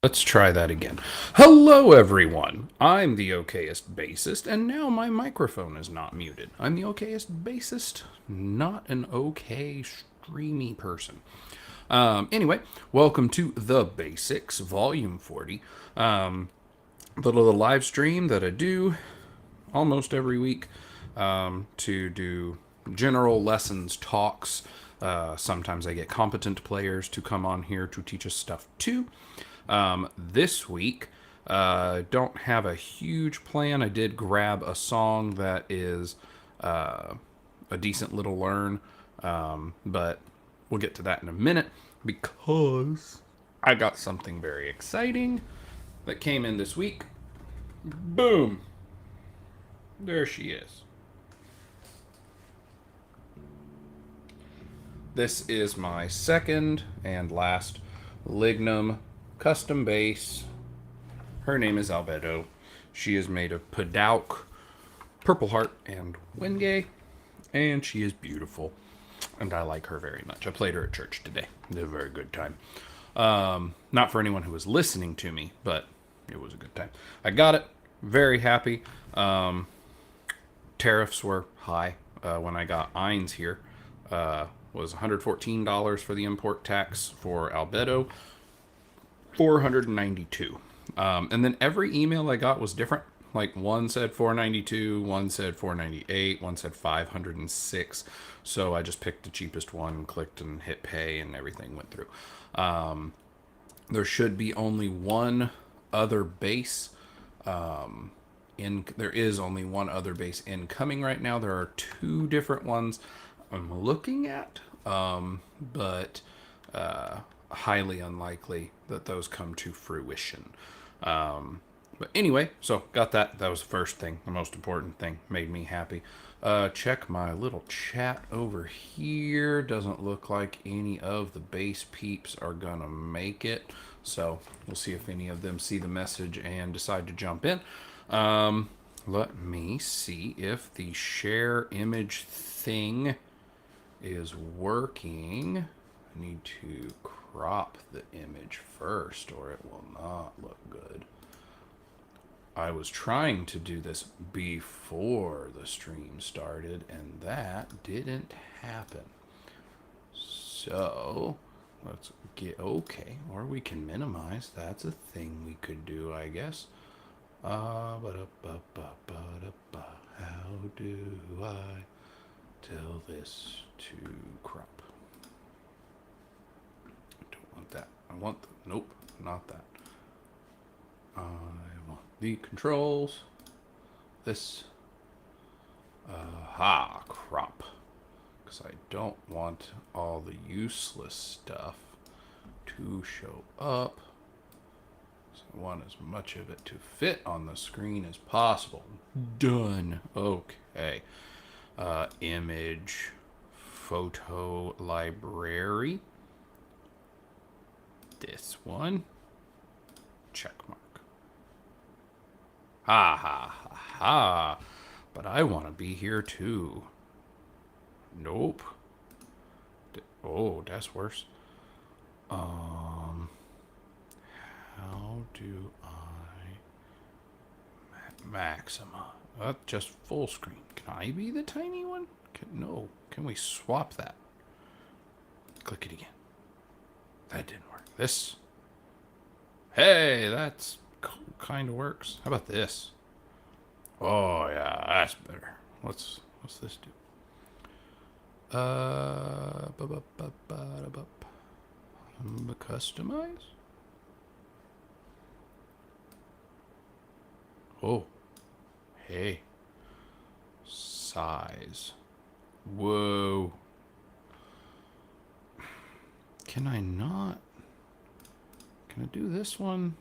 Let's try that again. Hello, everyone. I'm the okayest bassist, and now my microphone is not muted. I'm the okayest bassist, not an okay streamy person. Anyway, welcome to the BASSics, Volume 40. The live stream that I do almost every week to do general lessons, talks. Sometimes I get competent players to come on here to teach us stuff too. This week, don't have a huge plan. I did grab a song that is a decent little learn, but we'll get to that in a minute because I got something very exciting that came in this week. Boom! There she is. This is my second and last Lignum custom bass. Her name is Albedo. She is made of Padauk, Purple Heart, and Wenge, and she is beautiful. And I like her very much. I played her at church today. It was a very good time. Not for anyone who was listening to me, but it was a good time. I got it. Very happy. Tariffs were high when I got Eins here. Was $114 for the import tax for Albedo. $492. And then every email I got was different. Like one said 492, one said 498, one said 506. So I just picked the cheapest one, clicked and hit pay, and everything went through. There should be only one other base. There is only one other base incoming right now. There are two different ones I'm looking at, but highly unlikely that those come to fruition. But anyway, so got that. That was the first thing, the most important thing. Made me happy. Check my little chat over here. Doesn't look like any of the bass peeps are gonna make it. So we'll see if any of them see the message and decide to jump in. Let me see if the share image thing is working. I need to crop the image first or it will not look good. I was trying to do this before the stream started and that didn't happen. So let's get okay, or we can minimize. That's a thing we could do, I guess. How do I tell this to crop? I don't want that. I want nope, not that. I want the controls. This. Crop. Because I don't want all the useless stuff to show up. So I want as much of it to fit on the screen as possible. Done. Okay. Image photo library. This one. Check mark. Ha ha ha ha. But I want to be here too. Nope. Oh, that's worse. How do I maxima? Just full screen. Can I be the tiny one? No. Can we swap that? Click it again. That didn't work. This. Hey, that's kind of works. How about this? Oh yeah, that's better. What's this do? Customize. Oh, hey, size. Whoa. Can I not? Can I do this one?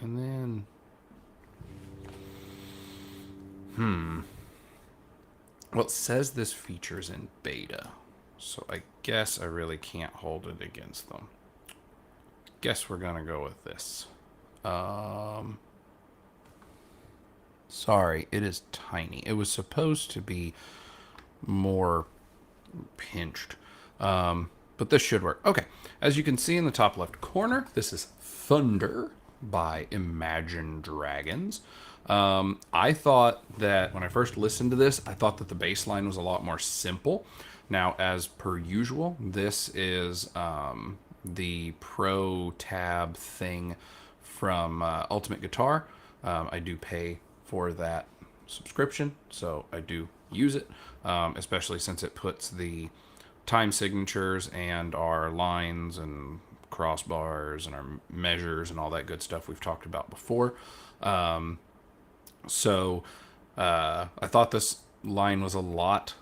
And then... Well, it says this feature's in beta. So I guess I really can't hold it against them. guess we're gonna go with this. Sorry, it is tiny. It was supposed to be more pinched. But this should work. Okay, as you can see in the top left corner, this is Thunder by Imagine Dragons. I thought that when I first listened to this, I thought that the bass line was a lot more simple. Now, as per usual, this is the Pro Tab thing from Ultimate Guitar. I do pay for that subscription, so I do use it, especially since it puts the time signatures and our lines and crossbars and our measures and all that good stuff we've talked about before. So I thought this line was a lot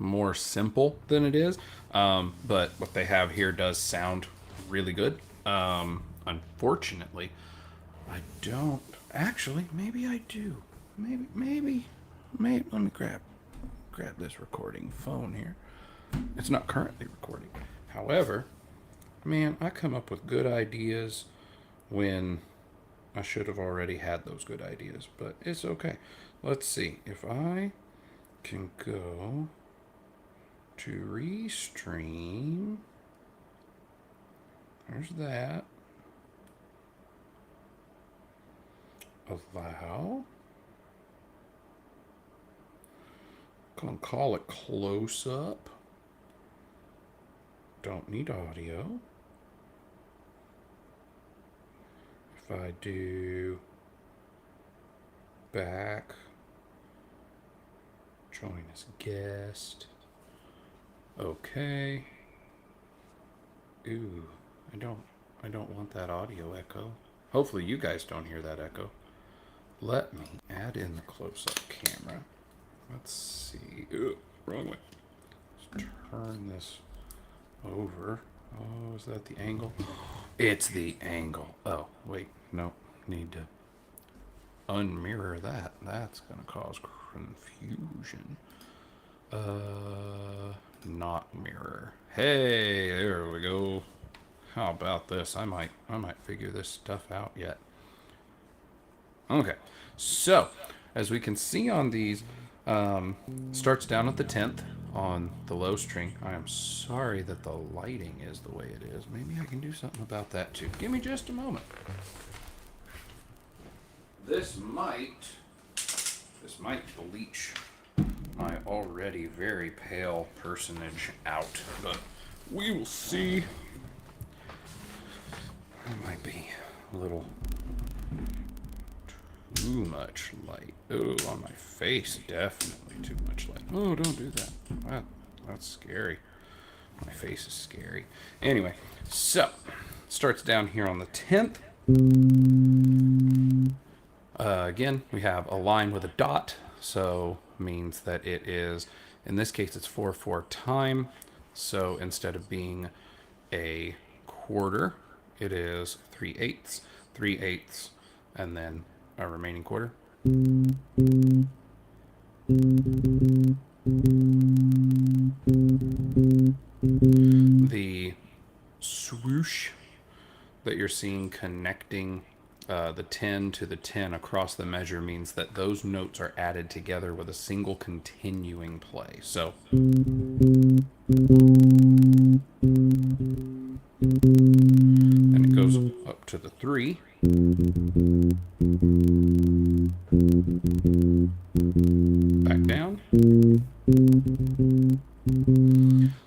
more simple than it is, but what they have here does sound really good. Unfortunately, I don't actually. Maybe I do. Maybe. Let me grab this recording phone here. It's not currently recording. However, man, I come up with good ideas when I should have already had those good ideas, but it's okay. Let's see if I can go to restream. There's that. Allow. Gonna call it close up. Don't need audio. If I do back, join as guest. Okay. Ooh, I don't want that audio echo. Hopefully you guys don't hear that echo. Let me add in the close-up camera. Let's see. Ooh, wrong way. Let's turn this over. Oh, is that the angle? It's the angle. Oh, wait. No. Need to unmirror that. That's going to cause confusion. Not mirror. Hey, there we go. How about this? I might figure this stuff out yet. Okay. So, as we can see on these, starts down at the 10th on the low string. I am sorry that the lighting is the way it is. Maybe I can do something about that too. Give me just a moment. This might bleach my already very pale personage out, but we will see. It might be a little too much light. Oh, on my face, definitely too much light. Oh, don't do that. That's scary. My face is scary. Anyway, so starts down here on the 10th. Again, we have a line with a dot, so means that it is, in this case, it's 4/4 time. So instead of being a quarter, it is 3/8, 3/8, and then a remaining quarter. The swoosh that you're seeing connecting the 10 to the 10 across the measure means that those notes are added together with a single continuing play. So and it goes up to the 3. Back down.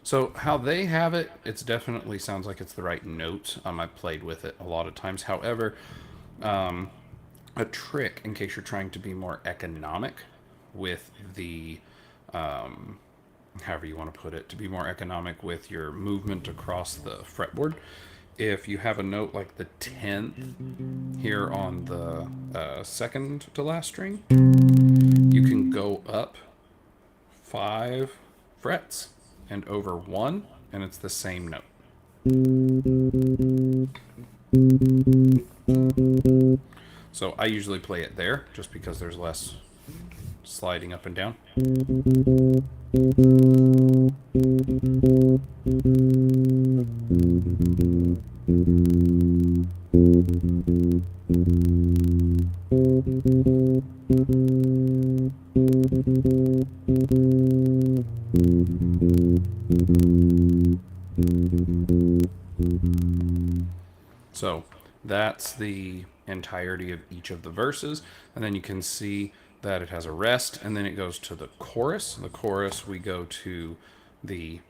So how they have it, it's definitely sounds like it's the right notes. I've played with it a lot of times. However, a trick in case you're trying to be more economic with the however you want to put it, to be more economic with your movement across the fretboard, if you have a note like the 10th here on the second to last string, you can go up 5 frets and over 1, and it's the same note. So I usually play it there just because there's less sliding up and down. So that's the entirety of each of the verses, and then you can see that it has a rest, and then it goes to the chorus. The chorus, we go to the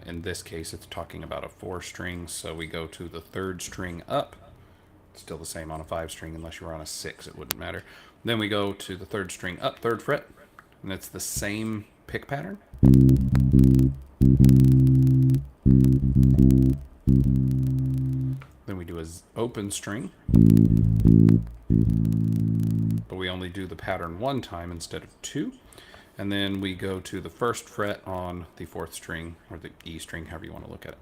in this case it's talking about a 4-string, so we go to the 3rd string up. Still the same on a 5-string, unless you were on a 6 it wouldn't matter. Then we go to the 3rd string up, 3rd fret, and it's the same pick pattern. Then we do a open string, but we only do the pattern 1 time instead of 2. And then we go to the 1st fret on the 4th string, or the E string, however you want to look at it.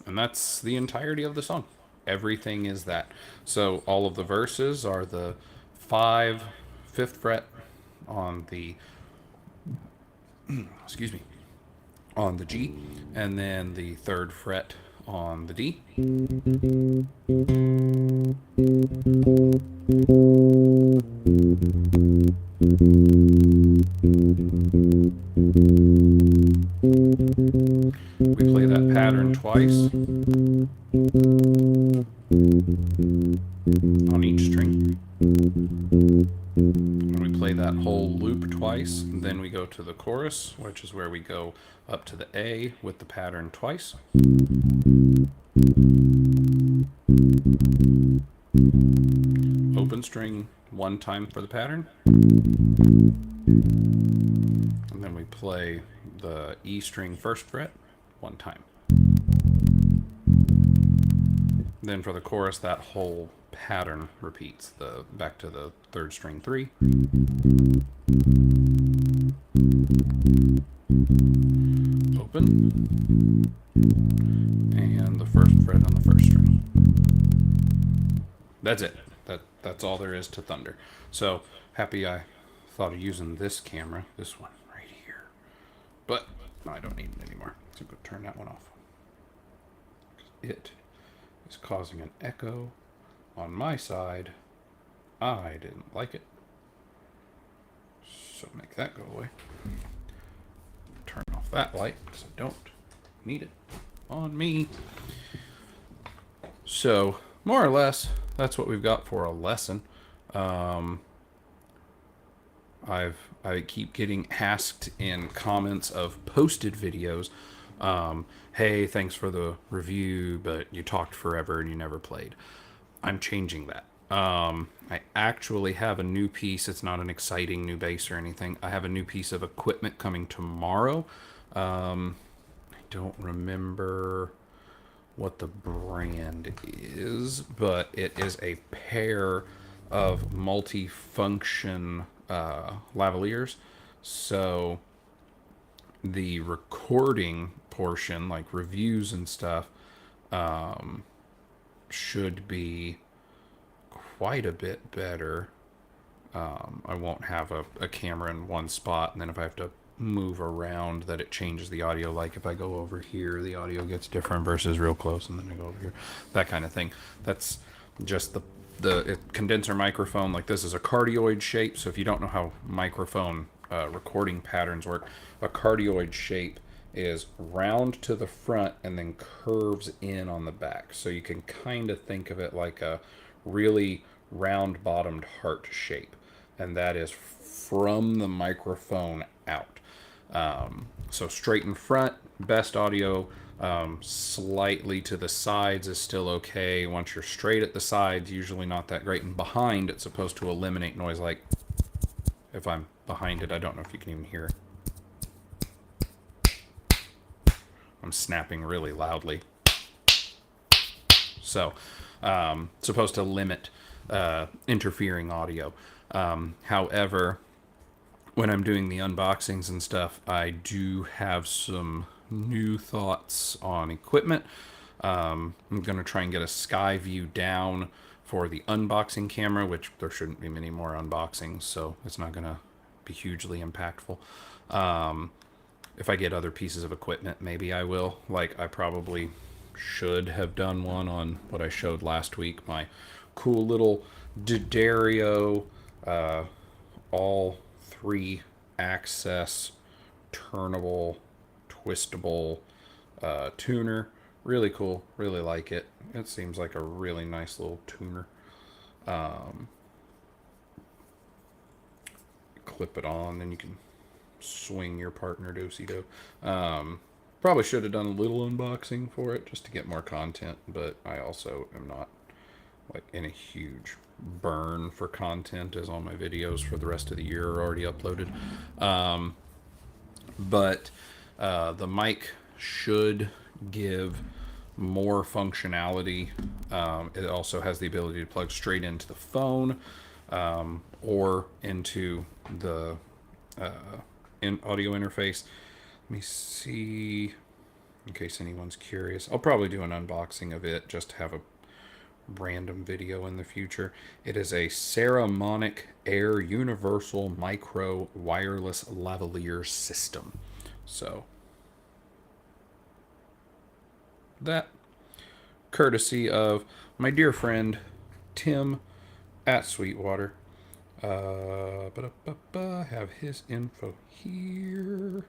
And that's the entirety of the song. Everything is that. So all of the verses are the 5th fret on the excuse me, on the G, and then the 3rd fret on the D. We play that pattern twice on each string. And we play that whole loop twice. And then we go to the chorus, which is where we go up to the A with the pattern twice. Open string 1 time for the pattern. And then we play the E string 1st fret 1 time. Then for the chorus, that whole pattern repeats. Back to the 3rd string 3. Open. And the 1st fret on the 1st string. That's it. That's all there is to Thunder. So happy I thought of using this camera, this one right here. But I don't need it anymore. So go turn that one off. It is causing an echo on my side. I didn't like it. So make that go away. Turn off that light because I don't need it on me. So more or less, that's what we've got for a lesson. I keep getting asked in comments of posted videos, hey, thanks for the review, but you talked forever and you never played. I'm changing that. I actually have a new piece. It's not an exciting new bass or anything. I have a new piece of equipment coming tomorrow. I don't remember what the brand is, but it is a pair of multi-function lavaliers. So the recording portion, like reviews and stuff, should be quite a bit better. I won't have a camera in one spot, and then if I have to move around, that it changes the audio. Like if I go over here, the audio gets different versus real close, and then I go over here, that kind of thing. That's just the condenser microphone. Like this is a cardioid shape, so if you don't know how microphone recording patterns work, a cardioid shape is round to the front and then curves in on the back. So you can kind of think of it like a really round bottomed heart shape, and that is from the microphone out. So straight in front, best audio. Slightly to the sides is still okay. Once you're straight at the sides, usually not that great. And behind, it's supposed to eliminate noise. Like if I'm behind it, I don't know if you can even hear it. I'm snapping really loudly. So supposed to limit interfering audio. However, when I'm doing the unboxings and stuff, I do have some new thoughts on equipment. I'm going to try and get a sky view down for the unboxing camera, which there shouldn't be many more unboxings, so it's not going to be hugely impactful. if I get other pieces of equipment, maybe I will. Like, I probably should have done one on what I showed last week, my cool little D'Addario, all 3-axis turnable, twistable tuner. Really cool. Really like it. It seems like a really nice little tuner. Clip it on, and you can swing your partner do-si-do. Probably should have done a little unboxing for it just to get more content, but I also am not like in a huge burn for content, as all my videos for the rest of the year are already uploaded. But the mic should give more functionality. It also has the ability to plug straight into the phone, or into the audio interface. Let me see, in case anyone's curious. I'll probably do an unboxing of it just to have a random video in the future. It is a Ceramonic Air Universal Micro Wireless Lavalier System. So that, courtesy of my dear friend Tim at Sweetwater. Have his info here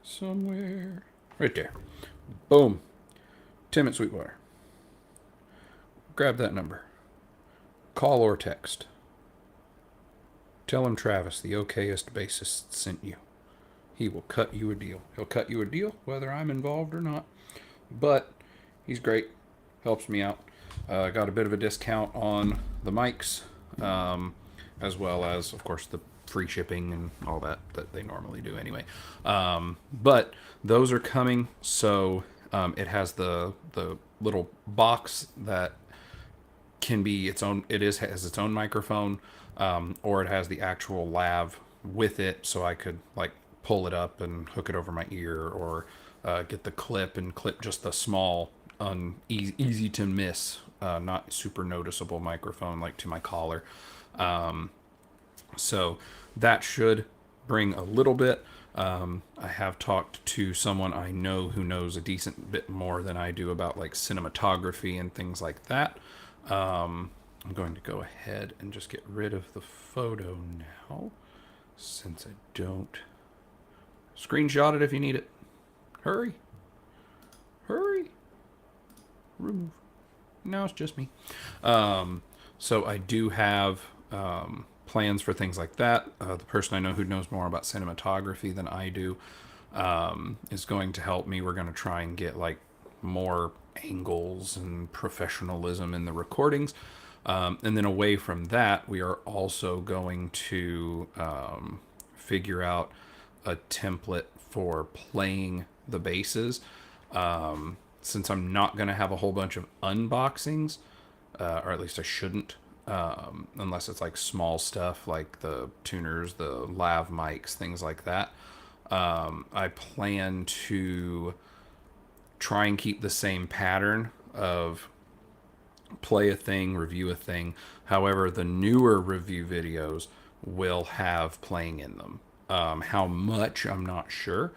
somewhere. Right there. Boom. Tim at Sweetwater. Grab that number. Call or text. Tell him Travis, the okayest bassist, sent you. He will cut you a deal. He'll cut you a deal whether I'm involved or not. But he's great. Helps me out. Got a bit of a discount on the mics, as well as, of course, the free shipping and all that they normally do anyway. But those are coming. So it has the little box that can be its own. Has its own microphone, or it has the actual lav with it, so I could like pull it up and hook it over my ear, or get the clip and clip just the small, easy to miss, not super noticeable microphone like to my collar. So that should bring a little bit. I have talked to someone I know who knows a decent bit more than I do about like cinematography and things like that. I'm going to go ahead and just get rid of the photo now, since I don't. Screenshot it if you need it. Hurry. Hurry. Remove. Now it's just me. So I do have plans for things like that. The person I know who knows more about cinematography than I do is going to help me. We're going to try and get like more angles and professionalism in the recordings. And then away from that, we are also going to figure out a template for playing the basses. Since I'm not going to have a whole bunch of unboxings, or at least I shouldn't, unless it's like small stuff like the tuners, the lav mics, things like that. I plan to try and keep the same pattern of play a thing, review a thing. However, the newer review videos will have playing in them. How much, I'm not sure.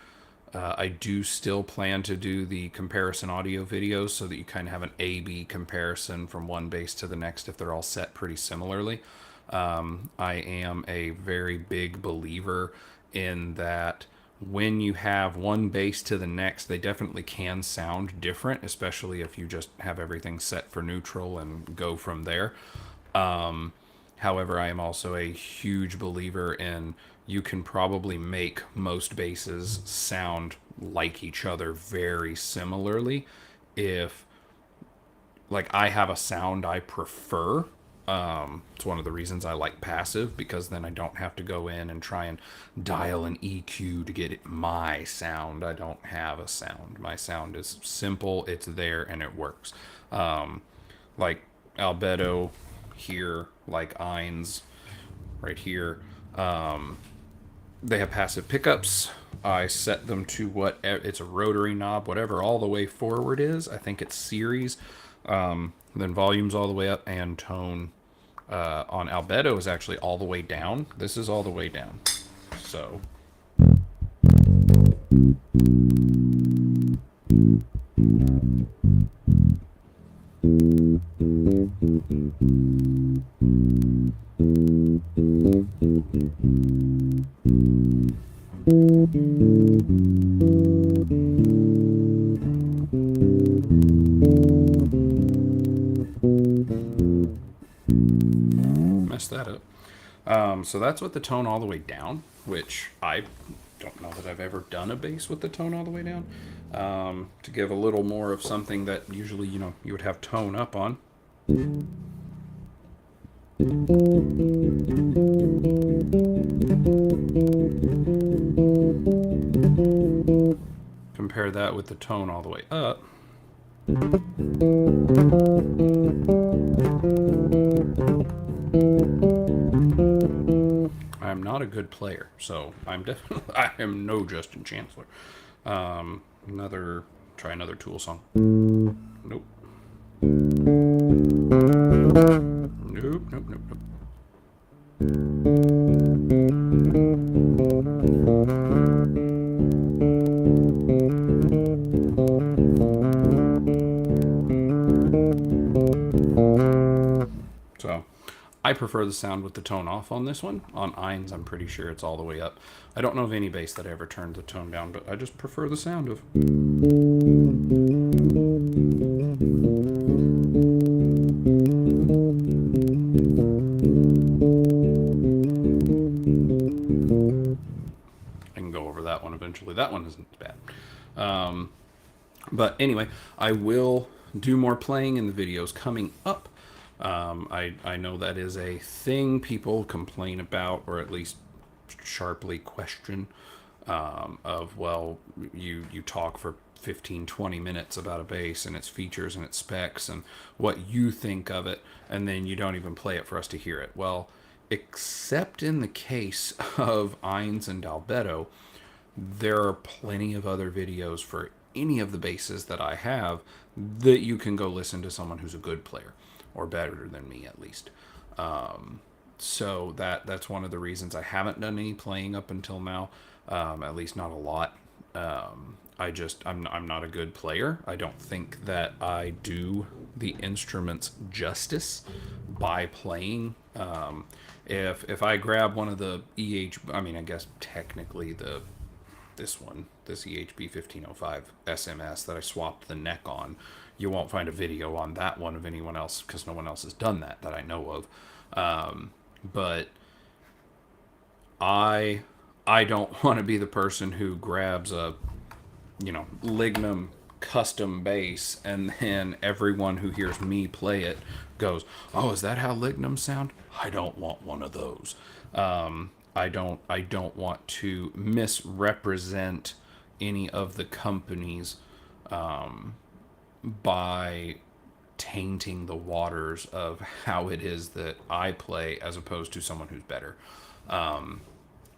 I do still plan to do the comparison audio videos so that you kind of have an A-B comparison from one bass to the next if they're all set pretty similarly. I am a very big believer in that when you have one bass to the next, they definitely can sound different, especially if you just have everything set for neutral and go from there. However, I am also a huge believer in you can probably make most basses sound like each other very similarly if, like, I have a sound I prefer. It's one of the reasons I like passive, because then I don't have to go in and try and dial an EQ to get it my sound. I don't have a sound. My sound is simple, it's there, and it works. Like Albedo here, like Eins right here. They have passive pickups. I set them to what it's a rotary knob, whatever all the way forward is. I think it's series. Then volume's all the way up, and tone On albedo is actually all the way down. This is all the way down. So messed that up. So that's with the tone all the way down, which I don't know that I've ever done a bass with the tone all the way down. To give a little more of something that usually, you would have tone up on. Compare that with the tone all the way up. I'm not a good player, so I am no Justin Chancellor. Try another Tool song. Nope. Nope, nope, nope, nope. So, I prefer the sound with the tone off on this one. On Eins, I'm pretty sure it's all the way up. I don't know of any bass that I ever turned the tone down, but I just prefer the sound of. I can go over that one eventually. That one isn't bad. But anyway, I will do more playing in the videos coming up. I know that is a thing people complain about, or at least sharply question, of, well, you talk for 15-20 minutes about a bass and its features and its specs and what you think of it, and then you don't even play it for us to hear it. Well, except in the case of Eins and albedo, there are plenty of other videos for any of the basses that I have that you can go listen to someone who's a good player, or better than me at least. So that's one of the reasons I haven't done any playing up until now, at least not a lot. I'm not a good player. I don't think that I do the instruments justice by playing. If I grab one of the I guess technically this EHB 1505 SMS that I swapped the neck on, you won't find a video on that one of anyone else, because no one else has done that I know of. But I don't want to be the person who grabs a Lignum custom bass and then everyone who hears me play it goes, "Oh, is that how Lignums sound?" I don't want one of those. I don't want to misrepresent any of the companies by tainting the waters of how it is that I play as opposed to someone who's better.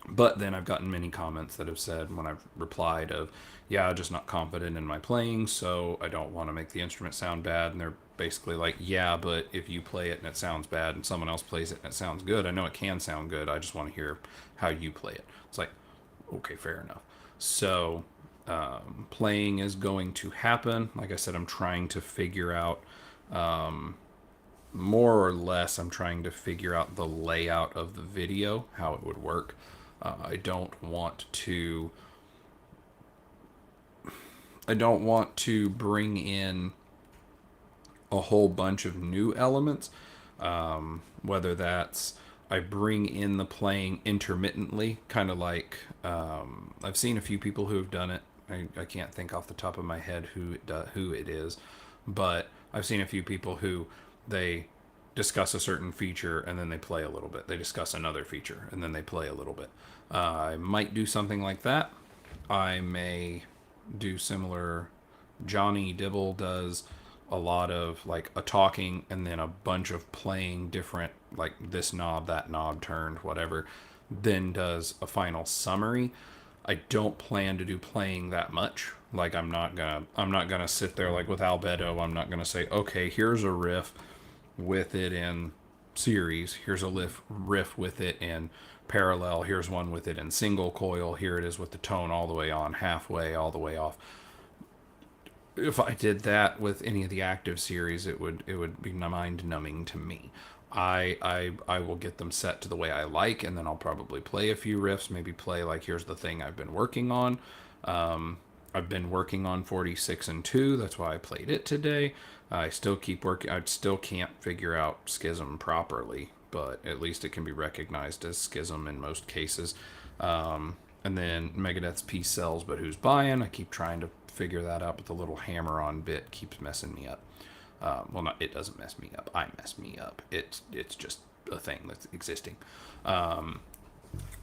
But then I've gotten many comments that have said, when I've replied, of, yeah, I'm just not confident in my playing, so I don't want to make the instrument sound bad. And they're basically like, yeah, but if you play it and it sounds bad and someone else plays it and it sounds good, I know it can sound good. I just want to hear how you play it. It's like, okay, fair enough. So playing is going to happen. Like I said, I'm trying to figure out, more or less, I'm trying to figure out the layout of the video, how it would work. I don't want to bring in a whole bunch of new elements, whether that's I bring in the playing intermittently, kind of like, I've seen a few people who have done it. I can't think off the top of my head who it is, but I've seen a few people who they discuss a certain feature and then they play a little bit. They discuss another feature and then they play a little bit. I might do something like that. I may do similar. Johnny Dibble does a lot of like a talking and then a bunch of playing different, like this knob, that knob turned, whatever, then does a final summary. I don't plan to do playing that much. Like I'm not gonna sit there like with albedo. I'm not gonna say, okay, here's a riff with it in series. Here's a riff with it in parallel. Here's one with it in single coil. Here it is with the tone all the way on, halfway, all the way off. If I did that with any of the active series, it would be mind numbing to me. I will get them set to the way I like, and then I'll probably play a few riffs. Maybe play like, here's the thing I've been working on. I've been working on 46 and 2. That's why I played it today. I still keep working. I still can't figure out Schism properly, but at least it can be recognized as Schism in most cases. And then Megadeth's Peace Sells, but who's buying? I keep trying to figure that out, but the little hammer-on bit keeps messing me up. Well, not it doesn't mess me up. I mess me up. It's just a thing that's existing.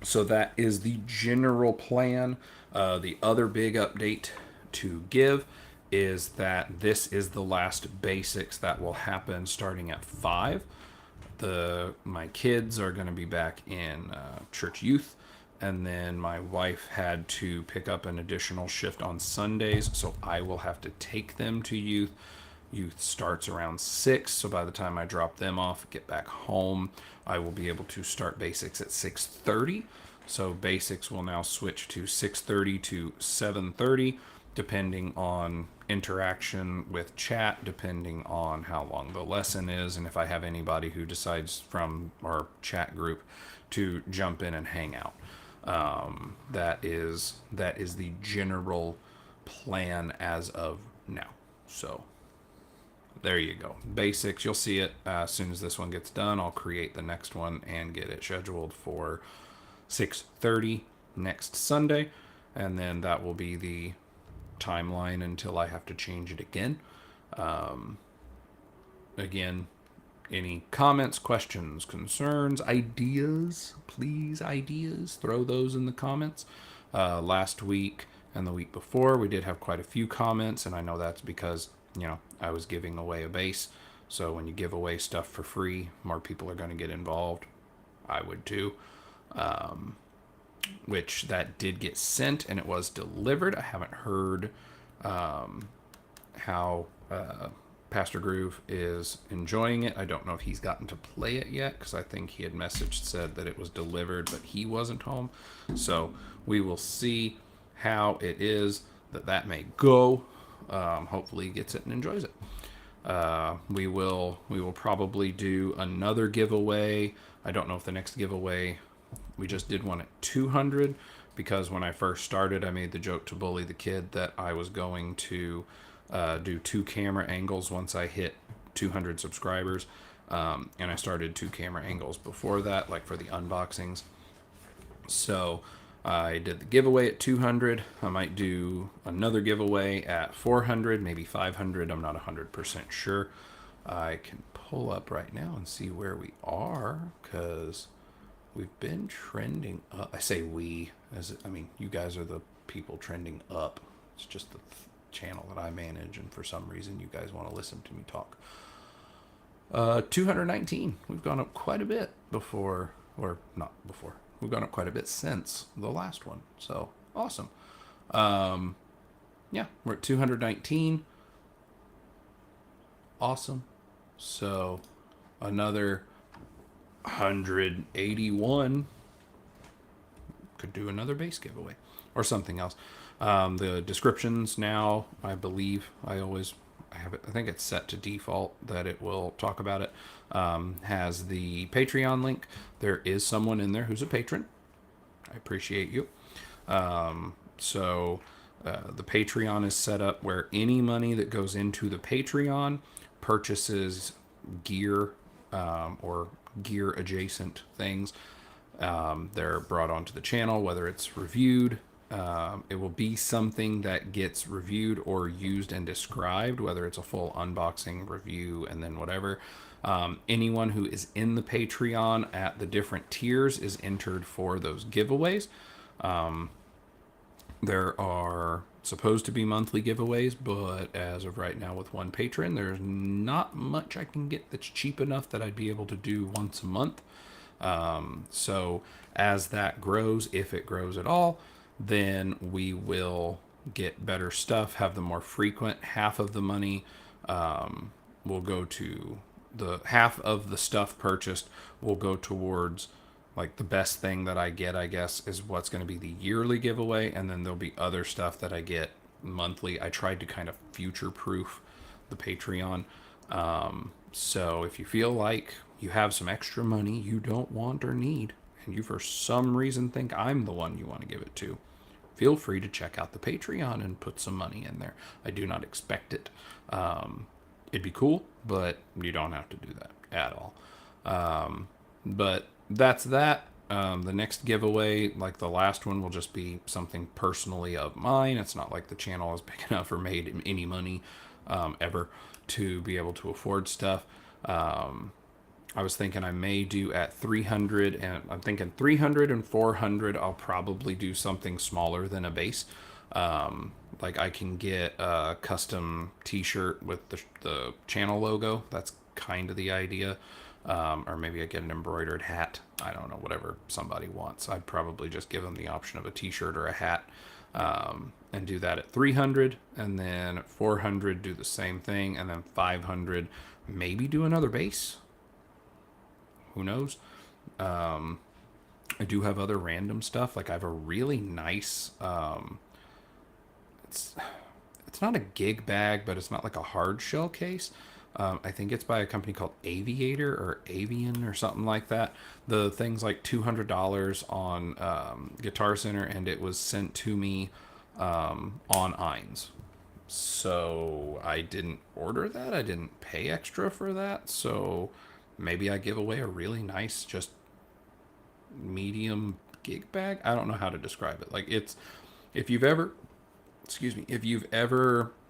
So that is the general plan. The other big update to give is that this is the last BASSics that will happen starting at 5. My kids are going to be back in church youth, and then my wife had to pick up an additional shift on Sundays, so I will have to take them to youth. Youth starts around 6, so by the time I drop them off, get back home, I will be able to start BASSics at 6:30. So BASSics will now switch to 6:30 to 7:30, depending on interaction with chat, depending on how long the lesson is, and if I have anybody who decides from our chat group to jump in and hang out. That is the general plan as of now. So there you go. BASSics, you'll see it as soon as this one gets done. I'll create the next one and get it scheduled for 6:30 next Sunday, and then that will be the timeline until I have to change it again. Again, any comments, questions, concerns, ideas, please, ideas, throw those in the comments. Last week and the week before, we did have quite a few comments, and I know that's because, I was giving away a bass. So when you give away stuff for free, more people are going to get involved. I would too. Which that did get sent, and it was delivered. I haven't heard how Pastor Groove is enjoying it. I don't know if he's gotten to play it yet, because I think he had messaged, said that it was delivered, but he wasn't home. So we will see how it is that may go. Hopefully he gets it and enjoys it. We will probably do another giveaway. I don't know if the next giveaway, we just did one at 200, because when I first started, I made the joke to Bully the Kid that I was going to do 2 camera angles once I hit 200 subscribers. And I started 2 camera angles before that, like for the unboxings. So I did the giveaway at 200. I might do another giveaway at 400, maybe 500. I'm not 100% sure. I can pull up right now and see where we are, because we've been trending up. I say we, you guys are the people trending up. It's just the channel that I manage, and for some reason you guys want to listen to me talk. 219. We've gone up quite a bit before, or not before. We've gone up quite a bit since the last one. So awesome. Yeah, we're at 219. Awesome. So another 181. Could do another bass giveaway or something else. The descriptions now, I believe, I have it. I think it's set to default that it will talk about it. Has the Patreon link. There is someone in there who's a patron. I appreciate you. So the Patreon is set up where any money that goes into the Patreon purchases gear or gear adjacent things. They're brought onto the channel, whether it's reviewed. It will be something that gets reviewed or used and described, whether it's a full unboxing review and then whatever. Anyone who is in the Patreon at the different tiers is entered for those giveaways. There are supposed to be monthly giveaways, but as of right now with one patron, there's not much I can get that's cheap enough that I'd be able to do once a month. So as that grows, if it grows at all, then we will get better stuff, have them more frequent. Half of the money will go to the half of the stuff purchased will go towards like the best thing that I get, I guess, is what's going to be the yearly giveaway, and then there'll be other stuff that I get monthly. I tried to kind of future proof the Patreon. So if you feel like you have some extra money you don't want or need, and you for some reason think I'm the one you want to give it to, feel free to check out the Patreon and put some money in there. I do not expect it. It'd be cool, but you don't have to do that at all. But that's that. The next giveaway, like the last one, will just be something personally of mine. It's not like the channel is big enough or made any money ever to be able to afford stuff. I was thinking I may do at 300, and I'm thinking 300 and 400. I'll probably do something smaller than a base. Like I can get a custom t-shirt with the channel logo. That's kind of the idea. Or maybe I get an embroidered hat. I don't know, whatever somebody wants. I'd probably just give them the option of a t-shirt or a hat, and do that at 300, and then at 400 do the same thing, and then 500 maybe do another base. Who knows? I do have other random stuff. Like I have a really nice, it's not a gig bag, but it's not like a hard shell case. I think it's by a company called Aviator or Avian or something like that. The thing's like $200 on Guitar Center, and it was sent to me on Eins. So I didn't order that. I didn't pay extra for that. So maybe I give away a really nice, just medium gig bag. I don't know how to describe it. Like it's, if you've ever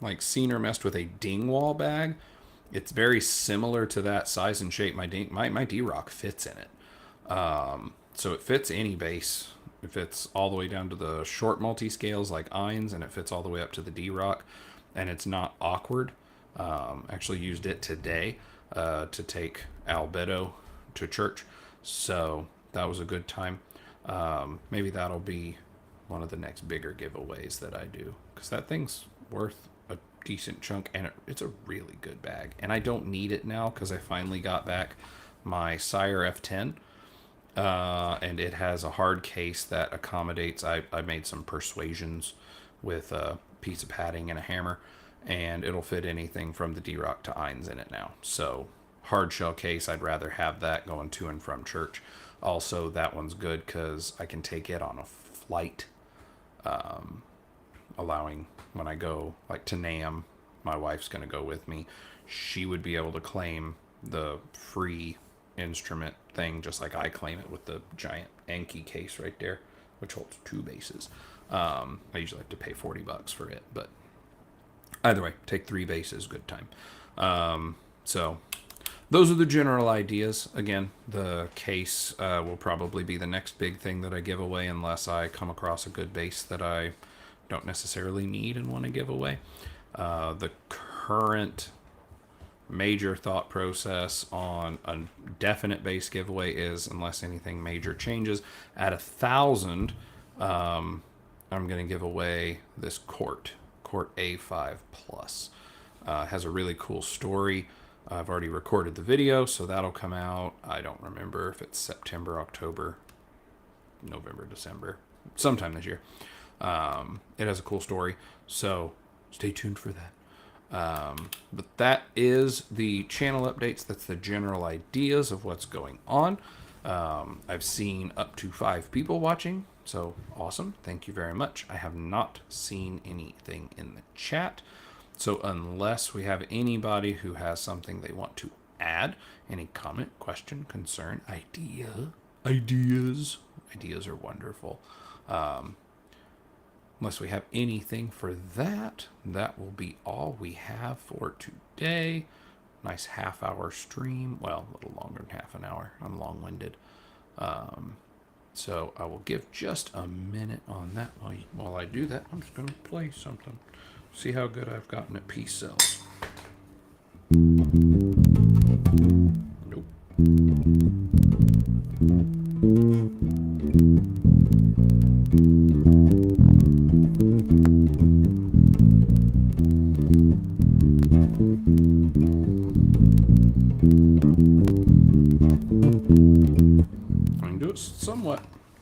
like seen or messed with a Dingwall bag, it's very similar to that size and shape. My D-Rock fits in it. So it fits any bass. It fits all the way down to the short multi-scales like Eins, and it fits all the way up to the D-Rock, and it's not awkward. Actually used it today to take Albedo to church, so that was a good time. Maybe that'll be one of the next bigger giveaways that I do, because that thing's worth a decent chunk, and it's a really good bag. And I don't need it now because I finally got back my Sire F10, and it has a hard case that accommodates. I made some persuasions with a piece of padding and a hammer, and it'll fit anything from the D-Rock to Eins in it now. So hard shell case, I'd rather have that going to and from church. Also, that one's good because I can take it on a flight, allowing when I go like to NAMM, my wife's going to go with me. She would be able to claim the free instrument thing just like I claim it with the giant Enki case right there, which holds 2 basses. I usually have to pay $40 for it, but either way, take 3 basses, good time. So those are the general ideas. Again, the case will probably be the next big thing that I give away, unless I come across a good bass that I don't necessarily need and want to give away. The current major thought process on a definite bass giveaway is, unless anything major changes, at 1,000, I'm going to give away this Cort A5 Plus. Has a really cool story. I've already recorded the video, so that'll come out. I don't remember if it's September, October, November, December, sometime this year. It has a cool story, so stay tuned for that. But that is the channel updates. That's the general ideas of what's going on. I've seen up to 5 people watching, so awesome. Thank you very much. I have not seen anything in the chat. So unless we have anybody who has something they want to add, any comment, question, concern, ideas are wonderful. Unless we have anything for that, that will be all we have for today. Nice half-hour stream. Well, a little longer than half an hour. I'm long-winded. So I will give just a minute on that. While I do that, I'm just going to play something. See how good I've gotten at piece cells. Nope.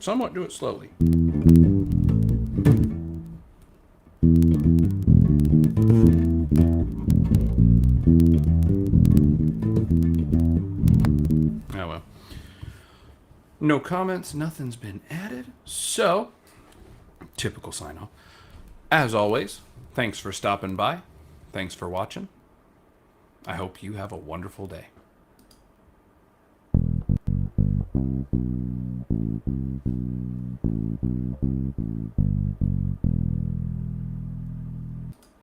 somewhat do it slowly. Oh well. No comments, nothing's been added. So, typical sign off. As always, thanks for stopping by. Thanks for watching. I hope you have a wonderful day.